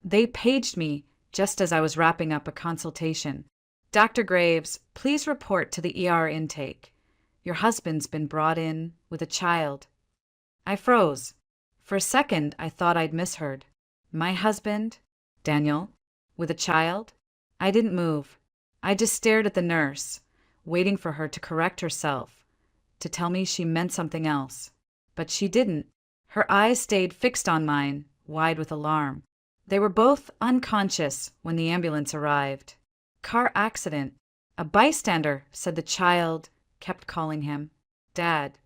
They paged me just as I was wrapping up a consultation. Dr. Graves, please report to the ER intake. Your husband's been brought in with a child. I froze. For a second, I thought I'd misheard. My husband, Daniel, with a child? I didn't move. I just stared at the nurse, waiting for her to correct herself, to tell me she meant something else. But she didn't. Her eyes stayed fixed on mine, wide with alarm. They were both unconscious when the ambulance arrived. Car accident. A bystander said the child kept calling him Dad.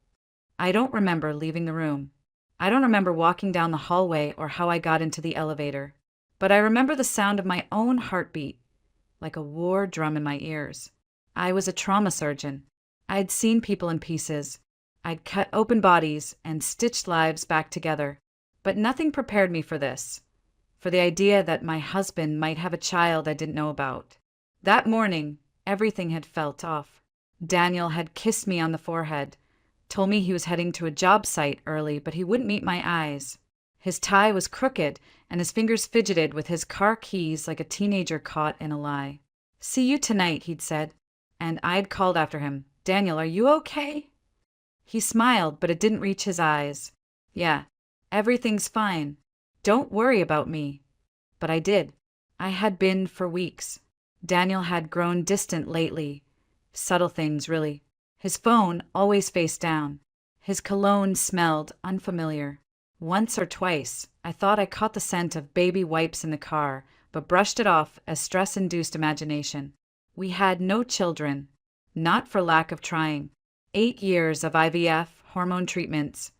I don't remember leaving the room. I don't remember walking down the hallway or how I got into the elevator. But I remember the sound of my own heartbeat, like a war drum in my ears. I was a trauma surgeon. I'd seen people in pieces. I'd cut open bodies and stitched lives back together. But nothing prepared me for this, for the idea that my husband might have a child I didn't know about. That morning, everything had felt off. Daniel had kissed me on the forehead, told me he was heading to a job site early, but he wouldn't meet my eyes. His tie was crooked, and his fingers fidgeted with his car keys like a teenager caught in a lie. See you tonight, he'd said, and I'd called after him. Daniel, are you okay? He smiled, but it didn't reach his eyes. Yeah, everything's fine. Don't worry about me. But I did. I had been for weeks. Daniel had grown distant lately. Subtle things, really. His phone always face down. His cologne smelled unfamiliar. Once or twice, I thought I caught the scent of baby wipes in the car, but brushed it off as stress-induced imagination. We had no children, not for lack of trying. 8 years of IVF, hormone treatments,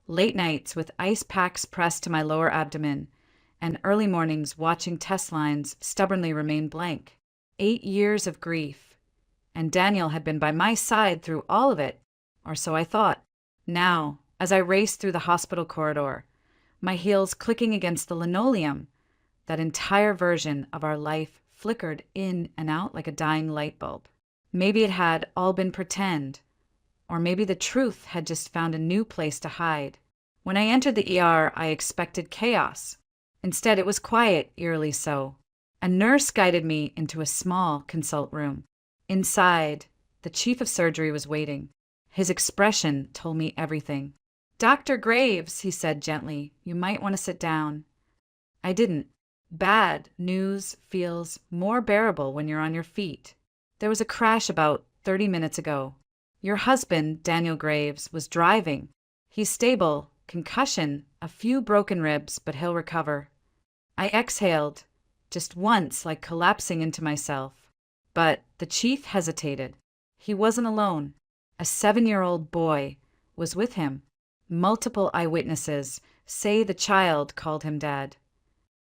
late nights with ice packs pressed to my lower abdomen, and early mornings watching test lines stubbornly remain blank. 8 years of grief. And Daniel had been by my side through all of it, or so I thought. Now, as I raced through the hospital corridor, my heels clicking against the linoleum, that entire version of our life flickered in and out like a dying light bulb. Maybe it had all been pretend, or maybe the truth had just found a new place to hide. When I entered the ER, I expected chaos. Instead, it was quiet, eerily so. A nurse guided me into a small consult room. Inside, the chief of surgery was waiting. His expression told me everything. Dr. Graves, he said gently, you might want to sit down. I didn't. Bad news feels more bearable when you're on your feet. There was a crash about 30 minutes ago. Your husband, Daniel Graves, was driving. He's stable, concussion, a few broken ribs, but he'll recover. I exhaled, just once, like collapsing into myself. But the chief hesitated. He wasn't alone. A 7-year-old boy was with him. Multiple eyewitnesses say the child called him Dad.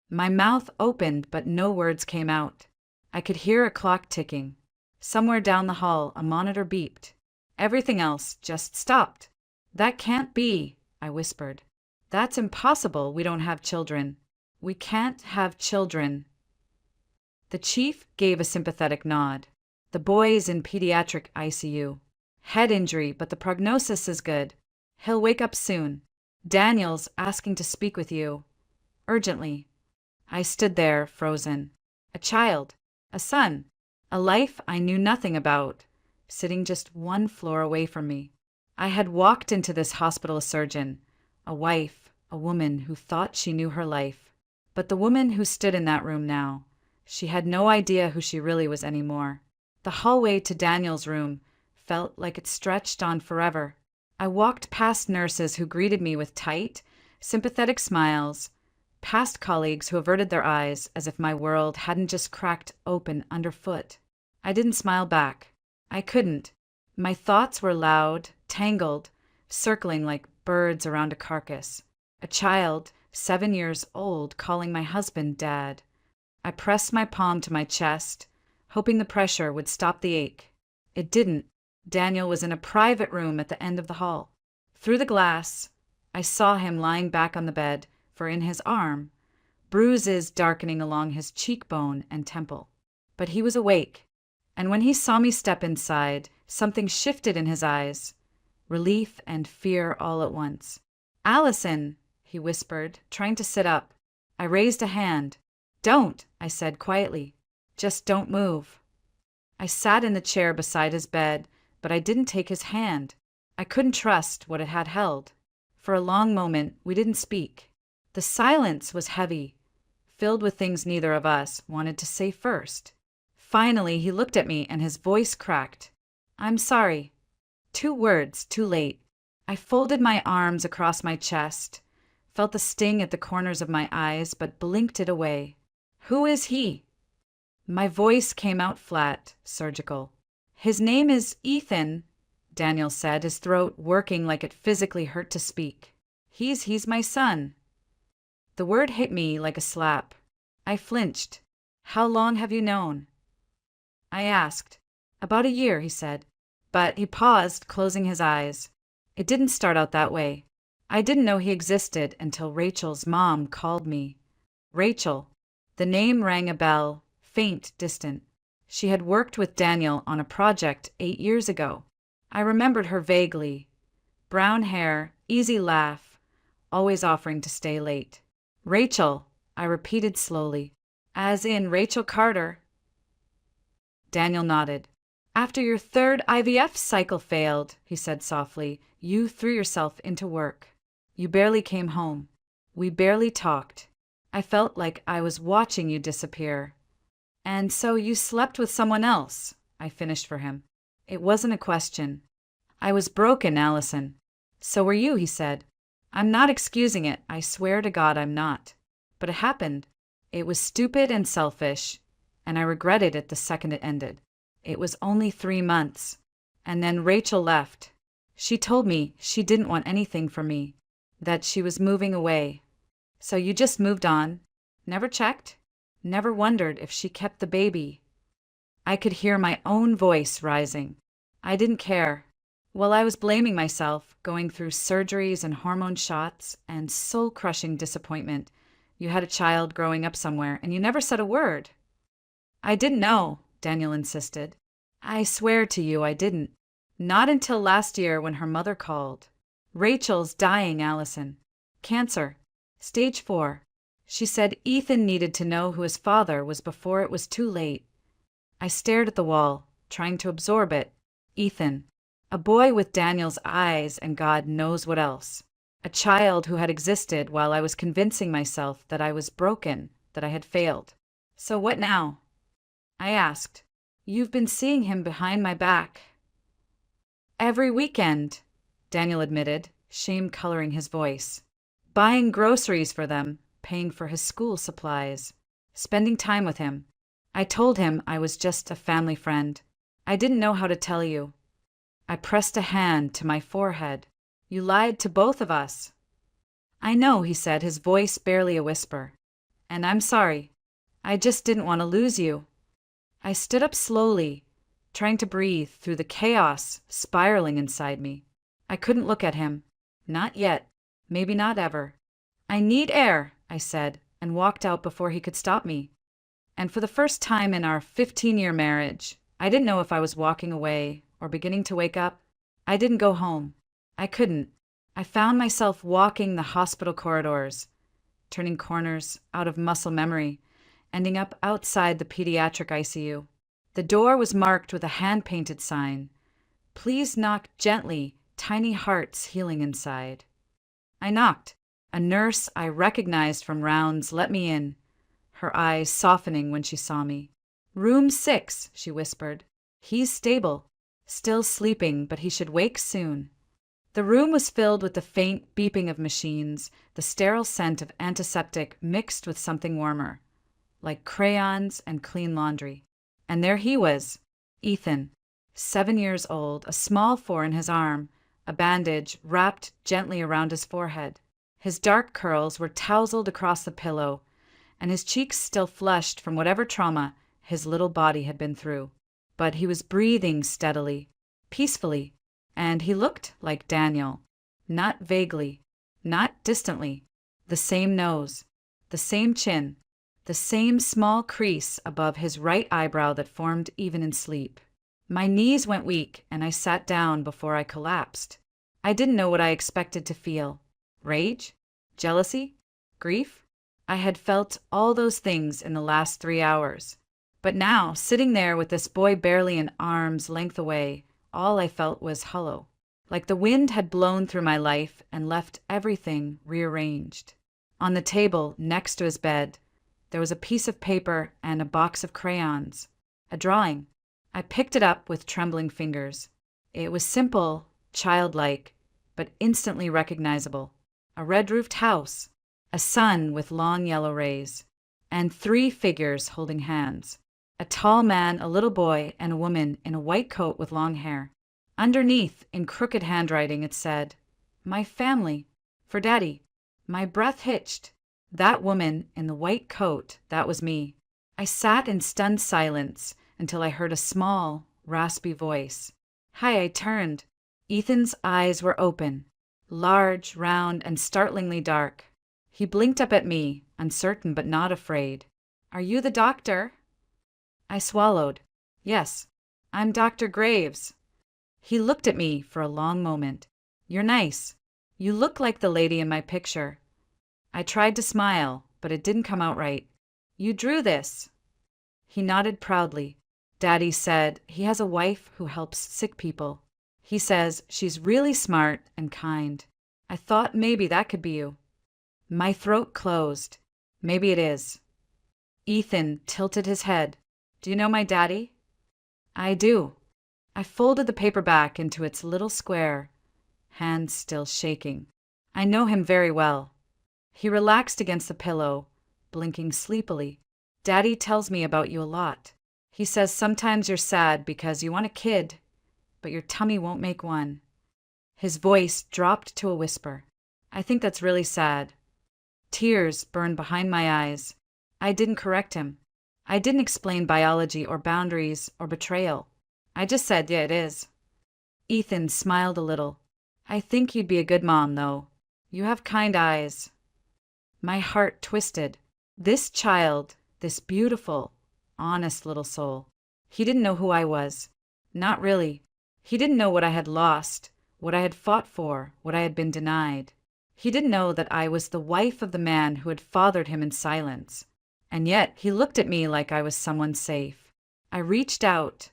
My mouth opened, but no words came out. I could hear a clock ticking. Somewhere down the hall, a monitor beeped. Everything else just stopped. That can't be, I whispered. That's impossible. We don't have children. We can't have children. The chief gave a sympathetic nod. The boy's in pediatric ICU. Head injury, but the prognosis is good. He'll wake up soon. Daniel's asking to speak with you. Urgently. I stood there, frozen. A child. A son. A life I knew nothing about, sitting just one floor away from me. I had walked into this hospital a surgeon, a wife, a woman who thought she knew her life. But the woman who stood in that room now, she had no idea who she really was anymore. The hallway to Daniel's room felt like it stretched on forever. I walked past nurses who greeted me with tight, sympathetic smiles, past colleagues who averted their eyes as if my world hadn't just cracked open underfoot. I didn't smile back. I couldn't. My thoughts were loud, tangled, circling like birds around a carcass. A child, 7 years old, calling my husband Dad. I pressed my palm to my chest, hoping the pressure would stop the ache. It didn't. Daniel was in a private room at the end of the hall. Through the glass, I saw him lying back on the bed, for in his arm, bruises darkening along his cheekbone and temple. But he was awake, and when he saw me step inside, something shifted in his eyes, relief and fear all at once. "Allison," he whispered, trying to sit up. I raised a hand. Don't, I said quietly. Just don't move. I sat in the chair beside his bed, but I didn't take his hand. I couldn't trust what it had held. For a long moment, we didn't speak. The silence was heavy, filled with things neither of us wanted to say first. Finally, he looked at me and his voice cracked. I'm sorry. 2 words, too late. I folded my arms across my chest, felt the sting at the corners of my eyes, but blinked it away. Who is he? My voice came out flat, surgical. His name is Ethan, Daniel said, his throat working like it physically hurt to speak. He's my son. The word hit me like a slap. I flinched. How long have you known? I asked. About a year, he said. But he paused, closing his eyes. It didn't start out that way. I didn't know he existed until Rachel's mom called me. Rachel. The name rang a bell, faint, distant. She had worked with Daniel on a project 8 years ago. I remembered her vaguely. Brown hair, easy laugh, always offering to stay late. Rachel, I repeated slowly. As in Rachel Carter. Daniel nodded. After your 3rd IVF cycle failed, he said softly, you threw yourself into work. You barely came home. We barely talked. I felt like I was watching you disappear. And so you slept with someone else, I finished for him. It wasn't a question. I was broken, Allison. So were you, he said. I'm not excusing it, I swear to God I'm not. But it happened. It was stupid and selfish, and I regretted it the second it ended. It was only 3 months. And then Rachel left. She told me she didn't want anything from me, that she was moving away. So you just moved on? Never checked? Never wondered if she kept the baby? I could hear my own voice rising. I didn't care. While I was blaming myself, going through surgeries and hormone shots and soul-crushing disappointment, you had a child growing up somewhere and you never said a word. I didn't know, Daniel insisted. I swear to you I didn't. Not until last year when her mother called. Rachel's dying, Allison. Cancer. Stage 4. She said Ethan needed to know who his father was before it was too late. I stared at the wall, trying to absorb it. Ethan. A boy with Daniel's eyes and God knows what else. A child who had existed while I was convincing myself that I was broken, that I had failed. So what now? I asked. You've been seeing him behind my back. Every weekend, Daniel admitted, shame coloring his voice. Buying groceries for them, paying for his school supplies, spending time with him. I told him I was just a family friend. I didn't know how to tell you. I pressed a hand to my forehead. You lied to both of us. I know, he said, his voice barely a whisper. And I'm sorry. I just didn't want to lose you. I stood up slowly, trying to breathe through the chaos spiraling inside me. I couldn't look at him. Not yet. Maybe not ever. I need air, I said, and walked out before he could stop me. And for the first time in our 15-year marriage, I didn't know if I was walking away or beginning to wake up. I didn't go home. I couldn't. I found myself walking the hospital corridors, turning corners out of muscle memory, ending up outside the pediatric ICU. The door was marked with a hand-painted sign. Please knock gently, tiny hearts healing inside. I knocked. A nurse I recognized from rounds let me in, her eyes softening when she saw me. Room 6, she whispered. He's stable, still sleeping, but he should wake soon. The room was filled with the faint beeping of machines, the sterile scent of antiseptic mixed with something warmer, like crayons and clean laundry. And there he was, Ethan, 7 years old, a small 4 in his arm, a bandage wrapped gently around his forehead. His dark curls were tousled across the pillow, and his cheeks still flushed from whatever trauma his little body had been through. But he was breathing steadily, peacefully, and he looked like Daniel. Not vaguely, not distantly. The same nose, the same chin, the same small crease above his right eyebrow that formed even in sleep. My knees went weak, and I sat down before I collapsed. I didn't know what I expected to feel. Rage? Jealousy? Grief? I had felt all those things in the last 3 hours. But now, sitting there with this boy barely an arm's length away, all I felt was hollow. Like the wind had blown through my life and left everything rearranged. On the table, next to his bed, there was a piece of paper and a box of crayons. A drawing. I picked it up with trembling fingers. It was simple, childlike, but instantly recognizable. A red-roofed house, a sun with long yellow rays, and 3 figures holding hands. A tall man, a little boy, and a woman in a white coat with long hair. Underneath, in crooked handwriting, it said, "My family. For Daddy." My breath hitched. That woman in the white coat, that was me. I sat in stunned silence until I heard a small, raspy voice. Hi, I turned. Ethan's eyes were open, large, round, and startlingly dark. He blinked up at me, uncertain but not afraid. "Are you the doctor?" I swallowed. "Yes, I'm Dr. Graves." He looked at me for a long moment. "You're nice. You look like the lady in my picture." I tried to smile, but it didn't come out right. "You drew this." He nodded proudly. "Daddy said he has a wife who helps sick people. He says she's really smart and kind. I thought maybe that could be you." My throat closed. "Maybe it is." Ethan tilted his head. "Do you know my daddy?" "I do." I folded the paper back into its little square, hands still shaking. "I know him very well." He relaxed against the pillow, blinking sleepily. "Daddy tells me about you a lot. He says sometimes you're sad because you want a kid, but your tummy won't make one." His voice dropped to a whisper. "I think that's really sad." Tears burned behind my eyes. I didn't correct him. I didn't explain biology or boundaries or betrayal. I just said, "Yeah, it is." Ethan smiled a little. "I think you'd be a good mom, though. You have kind eyes." My heart twisted. This child, this beautiful, honest little soul. He didn't know who I was. Not really. He didn't know what I had lost, what I had fought for, what I had been denied. He didn't know that I was the wife of the man who had fathered him in silence. And yet he looked at me like I was someone safe. I reached out,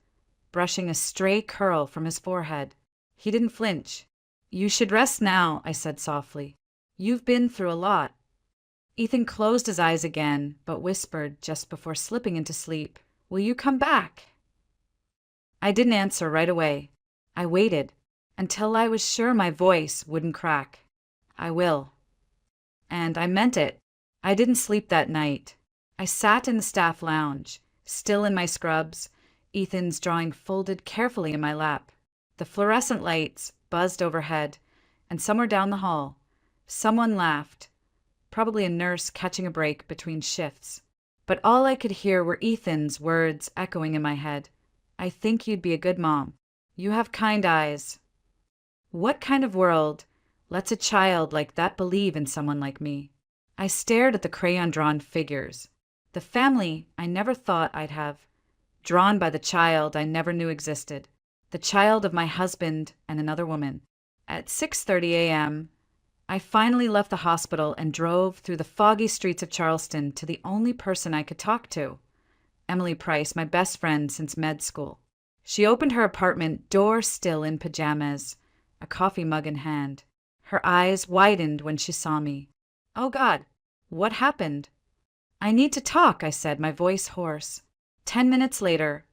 brushing a stray curl from his forehead. He didn't flinch. "You should rest now," I said softly. "You've been through a lot." Ethan closed his eyes again, but whispered just before slipping into sleep, "Will you come back?" I didn't answer right away. I waited until I was sure my voice wouldn't crack. "I will." And I meant it. I didn't sleep that night. I sat in the staff lounge, still in my scrubs, Ethan's drawing folded carefully in my lap. The fluorescent lights buzzed overhead, and somewhere down the hall, someone laughed, probably a nurse catching a break between shifts. But all I could hear were Ethan's words echoing in my head. "I think you'd be a good mom. You have kind eyes." What kind of world lets a child like that believe in someone like me? I stared at the crayon-drawn figures. The family I never thought I'd have, drawn by the child I never knew existed, the child of my husband and another woman. At 6:30 a.m., I finally left the hospital and drove through the foggy streets of Charleston to the only person I could talk to, Emily Price, my best friend since med school. She opened her apartment door still in pajamas, a coffee mug in hand. Her eyes widened when she saw me. "Oh God, what happened?" "I need to talk," I said, my voice hoarse. 10 minutes later,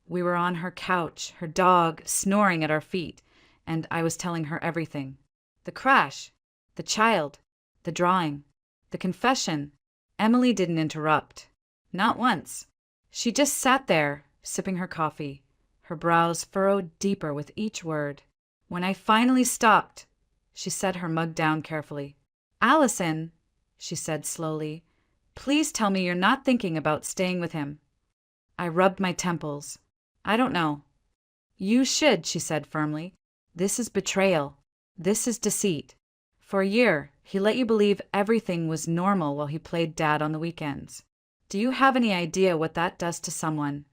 we were on her couch, her dog snoring at our feet, and I was telling her everything. The crash, the child, the drawing, the confession. Emily didn't interrupt. Not once. She just sat there, sipping her coffee, her brows furrowed deeper with each word. When I finally stopped, she set her mug down carefully. "Allison," she said slowly, "please tell me you're not thinking about staying with him." I rubbed my temples. "I don't know." "You should," she said firmly. "This is betrayal. This is deceit. For a year, he let you believe everything was normal while he played dad on the weekends. Do you have any idea what that does to someone?"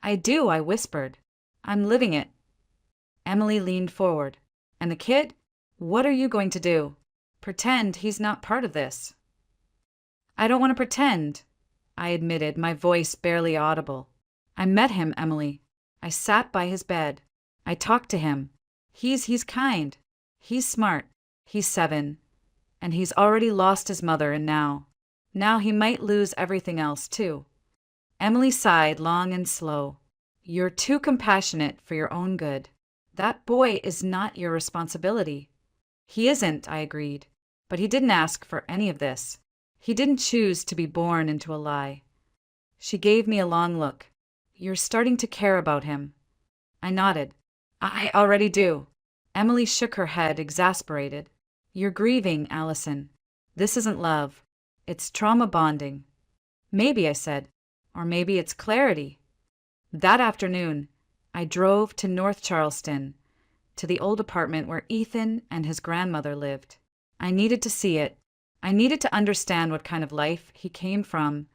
"I do," I whispered. "I'm living it." Emily leaned forward. "And the kid? What are you going to do? Pretend he's not part of this?" I don't want to pretend, I admitted, my voice barely audible. I met him, Emily. I sat by his bed. I talked to him. He's kind. He's smart. He's 7. And he's already lost his mother, and now he might lose everything else, too. Emily sighed long and slow. You're too compassionate for your own good. That boy is not your responsibility. He isn't, I agreed. But he didn't ask for any of this. He didn't choose to be born into a lie. She gave me a long look. You're starting to care about him. I nodded. I already do. Emily shook her head, exasperated. You're grieving, Allison. This isn't love. It's trauma bonding. Maybe, I said. Or maybe it's clarity. That afternoon, I drove to North Charleston, to the old apartment where Ethan and his grandmother lived. I needed to see it. I needed to understand what kind of life he came from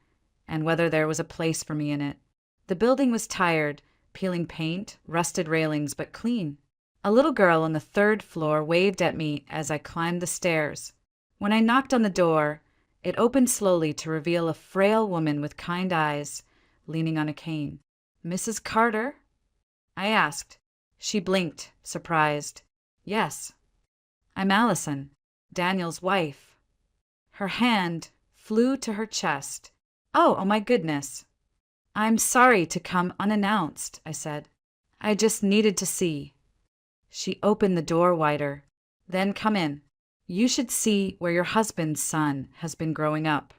and whether there was a place for me in it. The building was tired, peeling paint, rusted railings, but clean. A little girl on the 3rd floor waved at me as I climbed the stairs. When I knocked on the door, it opened slowly to reveal a frail woman with kind eyes, leaning on a cane. Mrs. Carter? I asked. She blinked, surprised. Yes. I'm Allison, Daniel's wife. Her hand flew to her chest. Oh, my goodness. I'm sorry to come unannounced, I said. I just needed to see. She opened the door wider. Then come in. You should see where your husband's son has been growing up.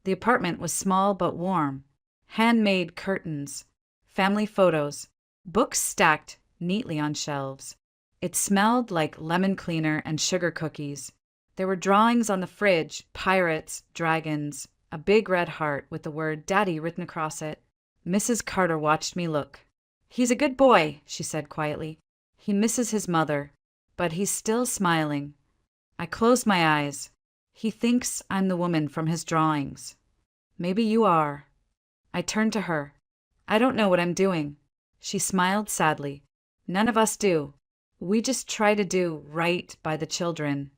The apartment was small but warm. Handmade curtains, family photos, books stacked neatly on shelves. It smelled like lemon cleaner and sugar cookies. There were drawings on the fridge, pirates, dragons, a big red heart with the word Daddy written across it. Mrs. Carter watched me look. He's a good boy, she said quietly. He misses his mother, but he's still smiling. I closed my eyes. He thinks I'm the woman from his drawings. Maybe you are. I turned to her. I don't know what I'm doing. She smiled sadly. None of us do. We just try to do right by the children.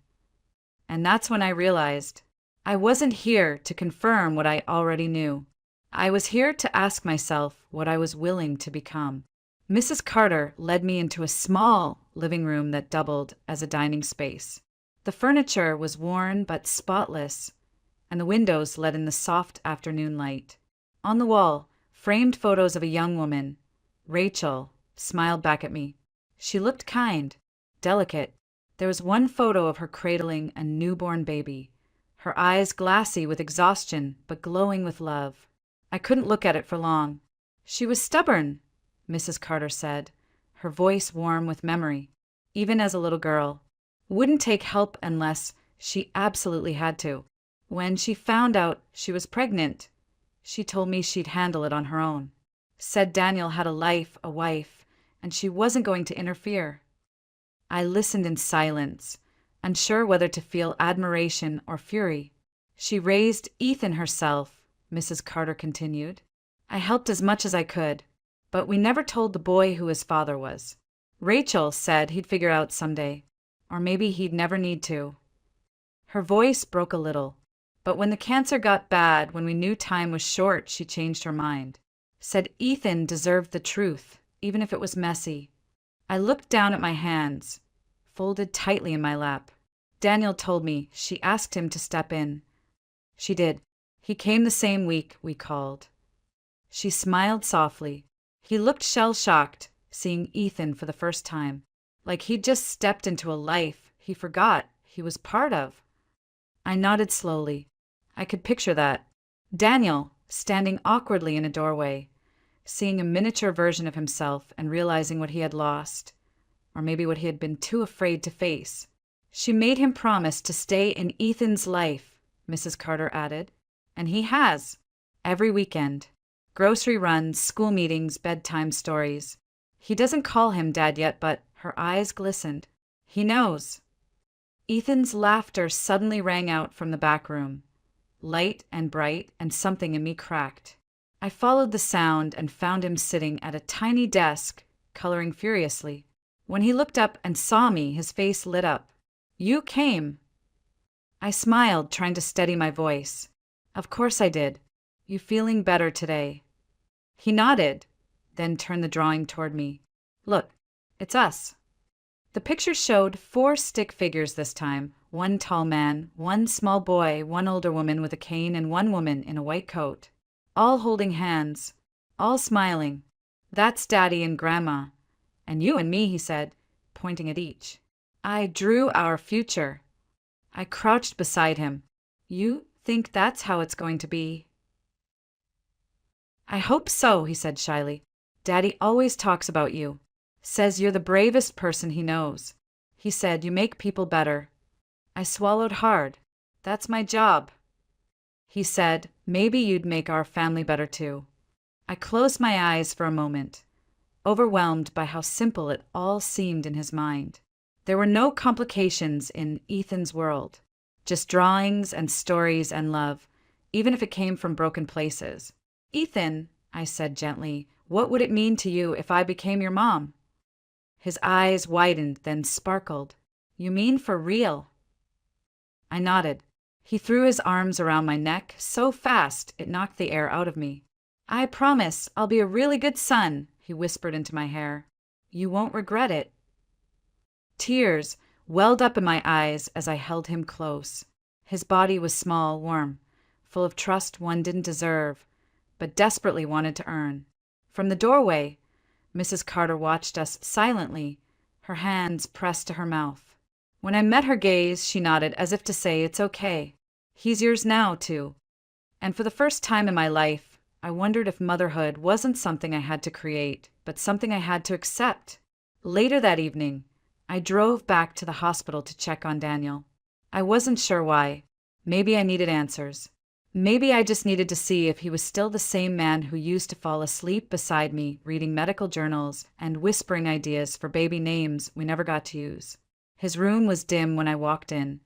And that's when I realized I wasn't here to confirm what I already knew. I was here to ask myself what I was willing to become. Mrs. Carter led me into a small living room that doubled as a dining space. The furniture was worn but spotless, and the windows let in the soft afternoon light. On the wall, framed photos of a young woman. Rachel smiled back at me. She looked kind, delicate. There was one photo of her cradling a newborn baby, her eyes glassy with exhaustion but glowing with love. I couldn't look at it for long. She was stubborn, Mrs. Carter said, her voice warm with memory. Even as a little girl, wouldn't take help unless she absolutely had to. When she found out she was pregnant, she told me she'd handle it on her own. Said Daniel had a life, a wife, and she wasn't going to interfere. I listened in silence, unsure whether to feel admiration or fury. She raised Ethan herself, Mrs. Carter continued. I helped as much as I could, but we never told the boy who his father was. Rachel said he'd figure out someday, or maybe he'd never need to. Her voice broke a little, but when the cancer got bad, when we knew time was short, she changed her mind. Said Ethan deserved the truth, even if it was messy. I looked down at my hands, folded tightly in my lap. Daniel told me she asked him to step in. She did. He came the same week we called. She smiled softly. He looked shell-shocked, seeing Ethan for the first time, like he'd just stepped into a life he forgot he was part of. I nodded slowly. I could picture that. Daniel, standing awkwardly in a doorway, seeing a miniature version of himself and realizing what he had lost, or maybe what he had been too afraid to face. She made him promise to stay in Ethan's life, Mrs. Carter added, and he has, every weekend. Grocery runs, school meetings, bedtime stories. He doesn't call him Dad yet, but her eyes glistened. He knows. Ethan's laughter suddenly rang out from the back room, light and bright, and something in me cracked. I followed the sound and found him sitting at a tiny desk, coloring furiously. When he looked up and saw me, his face lit up. You came. I smiled, trying to steady my voice. Of course I did. You feeling better today? He nodded, then turned the drawing toward me. Look, it's us. The picture showed 4 stick figures this time. 1 tall man, 1 small boy, 1 older woman with a cane, and 1 woman in a white coat. All holding hands, all smiling. That's Daddy and Grandma. And you and me, he said, pointing at each. I drew our future. I crouched beside him. You think that's how it's going to be? I hope so, he said shyly. Daddy always talks about you. Says you're the bravest person he knows. He said you make people better. I swallowed hard. That's my job. He said maybe you'd make our family better too. I closed my eyes for a moment, overwhelmed by how simple it all seemed in his mind. There were no complications in Ethan's world, just drawings and stories and love, even if it came from broken places. Ethan, I said gently, what would it mean to you if I became your mom? His eyes widened, then sparkled. You mean for real? I nodded. He threw his arms around my neck so fast it knocked the air out of me. I promise I'll be a really good son, he whispered into my hair. You won't regret it. Tears welled up in my eyes as I held him close. His body was small, warm, full of trust one didn't deserve, but desperately wanted to earn. From the doorway, Mrs. Carter watched us silently, her hands pressed to her mouth. When I met her gaze, she nodded as if to say, it's okay. He's yours now, too. And for the first time in my life, I wondered if motherhood wasn't something I had to create, but something I had to accept. Later that evening, I drove back to the hospital to check on Daniel. I wasn't sure why. Maybe I needed answers. Maybe I just needed to see if he was still the same man who used to fall asleep beside me, reading medical journals and whispering ideas for baby names we never got to use. His room was dim when I walked in,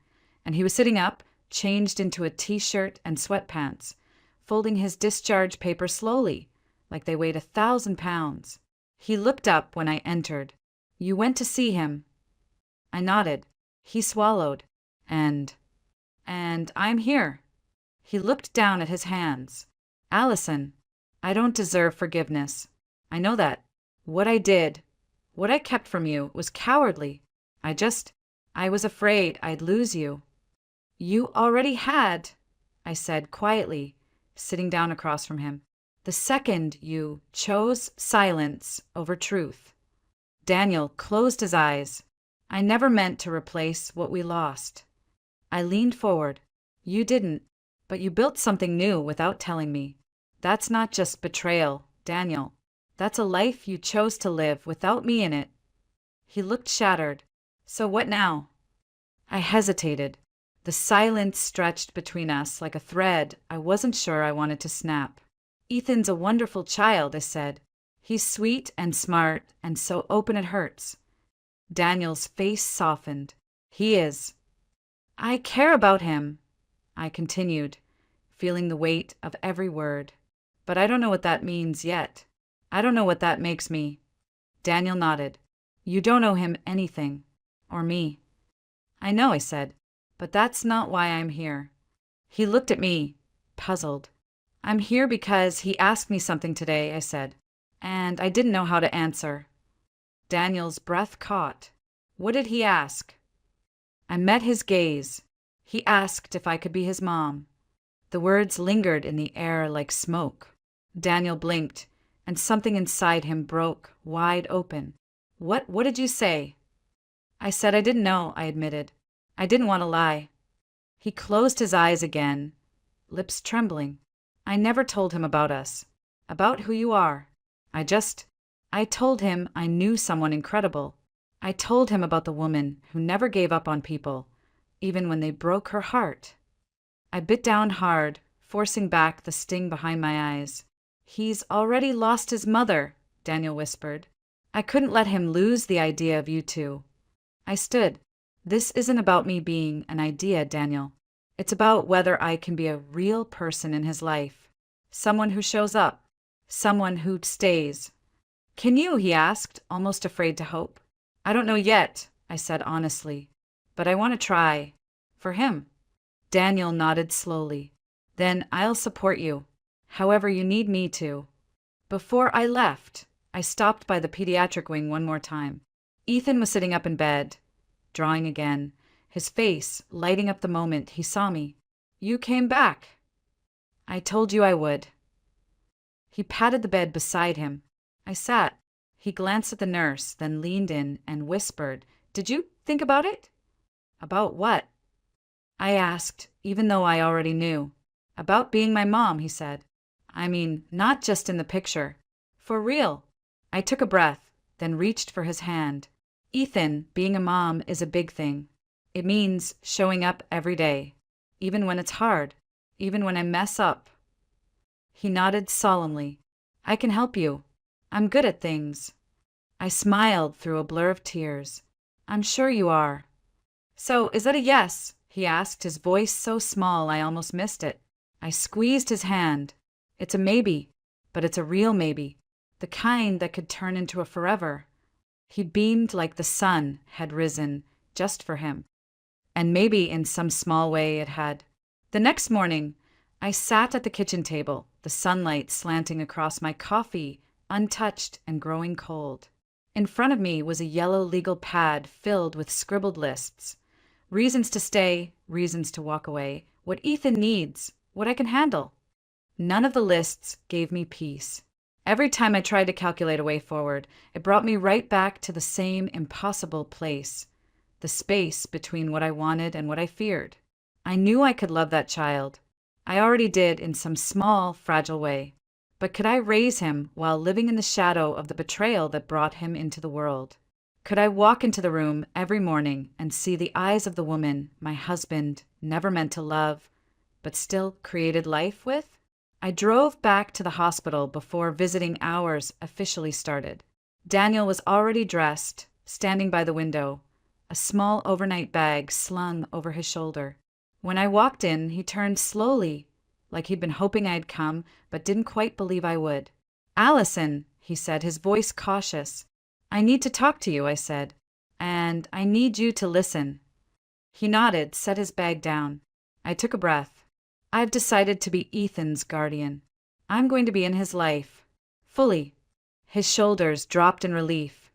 and he was sitting up, changed into a t-shirt and sweatpants, folding his discharge papers slowly, like they weighed 1,000 pounds. He looked up when I entered. You went to see him. I nodded. He swallowed. And I'm here. He looked down at his hands. Allison, I don't deserve forgiveness. I know that. What I did, what I kept from you, was cowardly. I was afraid I'd lose you. You already had, I said quietly, sitting down across from him. The second you chose silence over truth. Daniel closed his eyes. I never meant to replace what we lost. I leaned forward. You didn't. But you built something new without telling me. That's not just betrayal, Daniel. That's a life you chose to live without me in it. He looked shattered. So what now? I hesitated. The silence stretched between us like a thread I wasn't sure I wanted to snap. Ethan's a wonderful child, I said. He's sweet and smart and so open it hurts. Daniel's face softened. He is. I care about him, I continued, feeling the weight of every word. But I don't know what that means yet. I don't know what that makes me. Daniel nodded. You don't owe him anything. Or me. I know, I said, but that's not why I'm here. He looked at me, puzzled. I'm here because he asked me something today, I said, and I didn't know how to answer. Daniel's breath caught. What did he ask? I met his gaze. He asked if I could be his mom. The words lingered in the air like smoke. Daniel blinked, and something inside him broke wide open. What did you say? I said I didn't know, I admitted. I didn't want to lie. He closed his eyes again, lips trembling. I never told him about us, about who you are. I told him I knew someone incredible. I told him about the woman who never gave up on people, even when they broke her heart. I bit down hard, forcing back the sting behind my eyes. He's already lost his mother, Daniel whispered. I couldn't let him lose the idea of you two. I stood. This isn't about me being an idea, Daniel. It's about whether I can be a real person in his life. Someone who shows up. Someone who stays. Can you? He asked, almost afraid to hope. I don't know yet, I said honestly, but I want to try. For him. Daniel nodded slowly. Then I'll support you, however you need me to. Before I left, I stopped by the pediatric wing one more time. Ethan was sitting up in bed, drawing again, his face lighting up the moment he saw me. You came back. I told you I would. He patted the bed beside him. I sat. He glanced at the nurse, then leaned in and whispered, Did you think about it? About what? I asked, even though I already knew. About being my mom, he said. I mean, not just in the picture. For real. I took a breath, then reached for his hand. Ethan, being a mom is a big thing. It means showing up every day, even when it's hard, even when I mess up. He nodded solemnly. I can help you. I'm good at things. I smiled through a blur of tears. I'm sure you are. So, is that a yes? He asked, his voice so small I almost missed it. I squeezed his hand. It's a maybe, but it's a real maybe, the kind that could turn into a forever. He beamed like the sun had risen just for him. And maybe in some small way it had. The next morning, I sat at the kitchen table, the sunlight slanting across my coffee, untouched and growing cold. In front of me was a yellow legal pad filled with scribbled lists. Reasons to stay, reasons to walk away, what Ethan needs, what I can handle. None of the lists gave me peace. Every time I tried to calculate a way forward, it brought me right back to the same impossible place, the space between what I wanted and what I feared. I knew I could love that child. I already did in some small, fragile way. But could I raise him while living in the shadow of the betrayal that brought him into the world? Could I walk into the room every morning and see the eyes of the woman my husband never meant to love, but still created life with? I drove back to the hospital before visiting hours officially started. Daniel was already dressed, standing by the window, a small overnight bag slung over his shoulder. When I walked in, he turned slowly, like he'd been hoping I'd come, but didn't quite believe I would. Allison, he said, his voice cautious. I need to talk to you, I said, and I need you to listen. He nodded, set his bag down. I took a breath. I've decided to be Ethan's guardian. I'm going to be in his life, fully. His shoulders dropped in relief,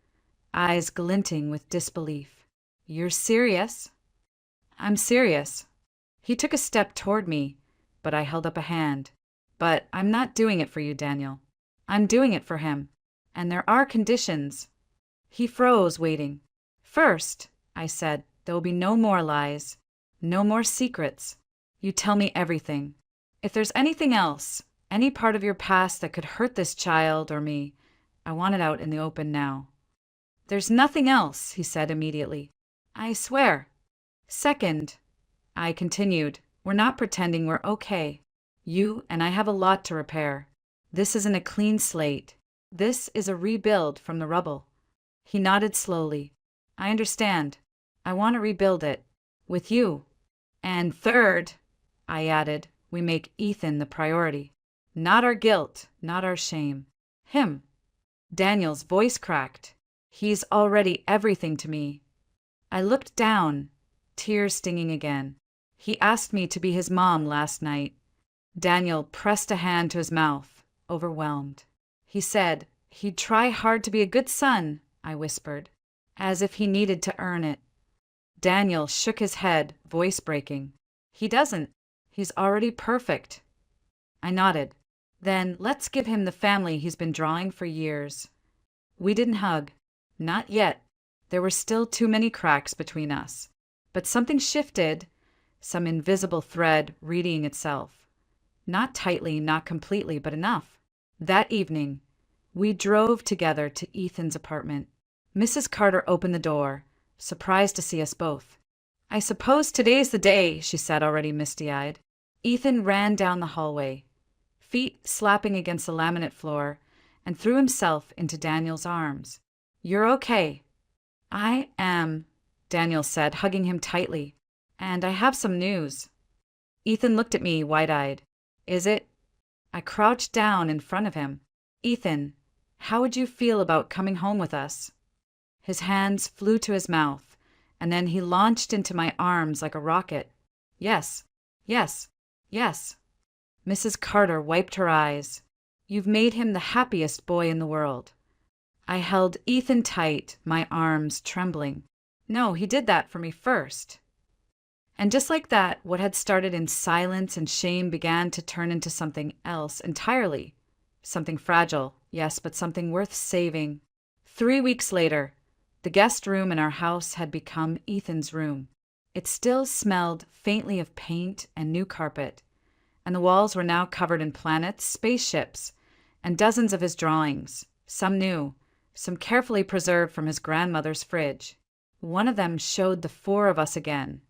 eyes glinting with disbelief. You're serious? I'm serious. He took a step toward me, but I held up a hand. But I'm not doing it for you, Daniel. I'm doing it for him. And there are conditions. He froze, waiting. First, I said, there will be no more lies, no more secrets. You tell me everything. If there's anything else, any part of your past that could hurt this child or me, I want it out in the open now. There's nothing else, he said immediately. I swear. Second, I continued, we're not pretending we're okay. You and I have a lot to repair. This isn't a clean slate. This is a rebuild from the rubble. He nodded slowly. I understand. I want to rebuild it. With you. And third, I added, we make Ethan the priority. Not our guilt, not our shame. Him. Daniel's voice cracked. He's already everything to me. I looked down, tears stinging again. He asked me to be his mom last night. Daniel pressed a hand to his mouth, overwhelmed. He said he'd try hard to be a good son, I whispered, as if he needed to earn it. Daniel shook his head, voice breaking. He doesn't. He's already perfect. I nodded. Then let's give him the family he's been drawing for years. We didn't hug. Not yet. There were still too many cracks between us. But something shifted, some invisible thread readying itself. Not tightly, not completely, but enough. That evening, we drove together to Ethan's apartment. Mrs. Carter opened the door, surprised to see us both. I suppose today's the day, she said, already misty-eyed. Ethan ran down the hallway, feet slapping against the laminate floor, and threw himself into Daniel's arms. You're okay. I am, Daniel said, hugging him tightly. And I have some news. Ethan looked at me, wide-eyed. Is it? I crouched down in front of him. Ethan, how would you feel about coming home with us? His hands flew to his mouth, and then he launched into my arms like a rocket. Yes, yes, yes. Mrs. Carter wiped her eyes. You've made him the happiest boy in the world. I held Ethan tight, my arms trembling. No, he did that for me first. And just like that, what had started in silence and shame began to turn into something else entirely. Something fragile, yes, but something worth saving. 3 weeks later, the guest room in our house had become Ethan's room. It still smelled faintly of paint and new carpet, and the walls were now covered in planets, spaceships, and dozens of his drawings, some new, some carefully preserved from his grandmother's fridge. One of them showed the 4 of us again,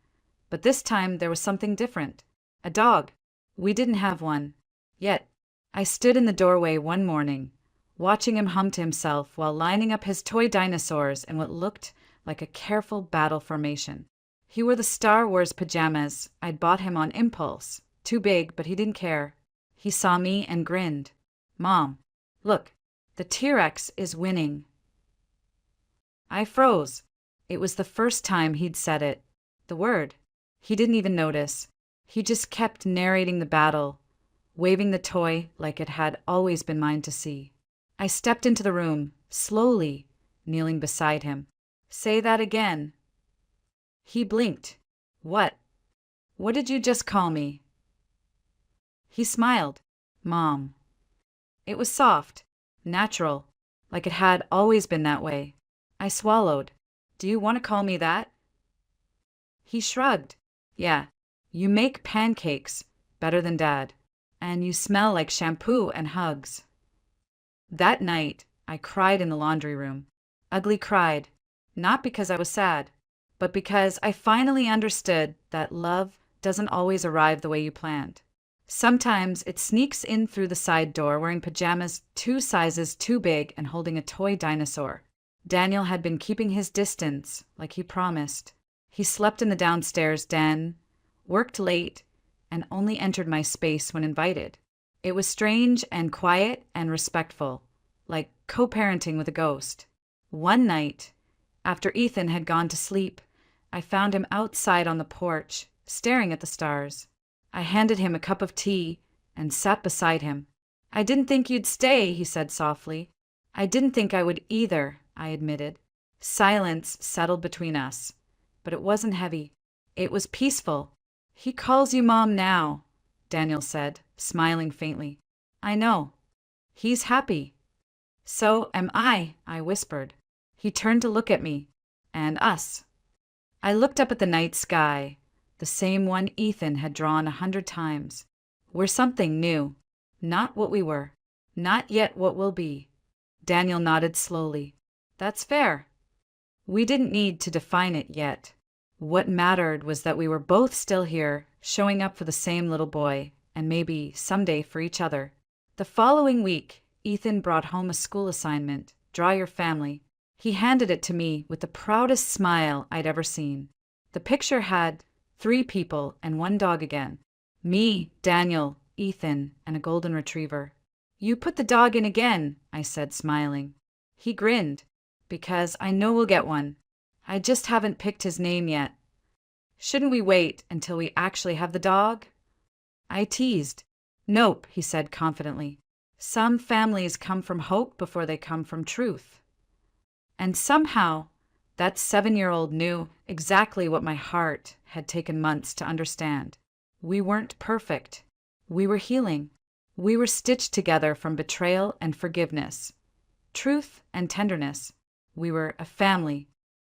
but this time there was something different. A dog. We didn't have one. Yet, I stood in the doorway one morning, watching him hum to himself while lining up his toy dinosaurs in what looked like a careful battle formation. He wore the Star Wars pajamas I'd bought him on impulse. Too big, but he didn't care. He saw me and grinned. Mom, look, the T-Rex is winning. I froze. It was the first time he'd said it. The word. He didn't even notice. He just kept narrating the battle, waving the toy like it had always been mine to see. I stepped into the room, slowly, kneeling beside him. Say that again. He blinked. What? What did you just call me? He smiled. Mom. It was soft, natural, like it had always been that way. I swallowed. Do you want to call me that? He shrugged. Yeah, you make pancakes better than Dad, and you smell like shampoo and hugs. That night, I cried in the laundry room. Ugly cried, not because I was sad, but because I finally understood that love doesn't always arrive the way you planned. Sometimes it sneaks in through the side door wearing pajamas 2 sizes too big and holding a toy dinosaur. Daniel had been keeping his distance, like he promised. He slept in the downstairs den, worked late, and only entered my space when invited. It was strange and quiet and respectful, like co-parenting with a ghost. One night, after Ethan had gone to sleep, I found him outside on the porch, staring at the stars. I handed him a cup of tea and sat beside him. I didn't think you'd stay, he said softly. I didn't think I would either, I admitted. Silence settled between us, but it wasn't heavy. It was peaceful. He calls you Mom now, Daniel said, smiling faintly. I know. He's happy. So am I whispered. He turned to look at me, and us. I looked up at the night sky, the same one Ethan had drawn 100 times. We're something new. Not what we were. Not yet what we'll be. Daniel nodded slowly. That's fair. We didn't need to define it yet. What mattered was that we were both still here, showing up for the same little boy, and maybe someday for each other. The following week, Ethan brought home a school assignment, Draw Your Family. He handed it to me with the proudest smile I'd ever seen. The picture had 3 people and 1 dog again. Me, Daniel, Ethan, and a golden retriever. You put the dog in again, I said, smiling. He grinned, because I know we'll get one. I just haven't picked his name yet. Shouldn't we wait until we actually have the dog? I teased. Nope, he said confidently. Some families come from hope before they come from truth. And somehow, that 7-year-old knew exactly what my heart had taken months to understand. We weren't perfect. We were healing. We were stitched together from betrayal and forgiveness, truth and tenderness. We were a family,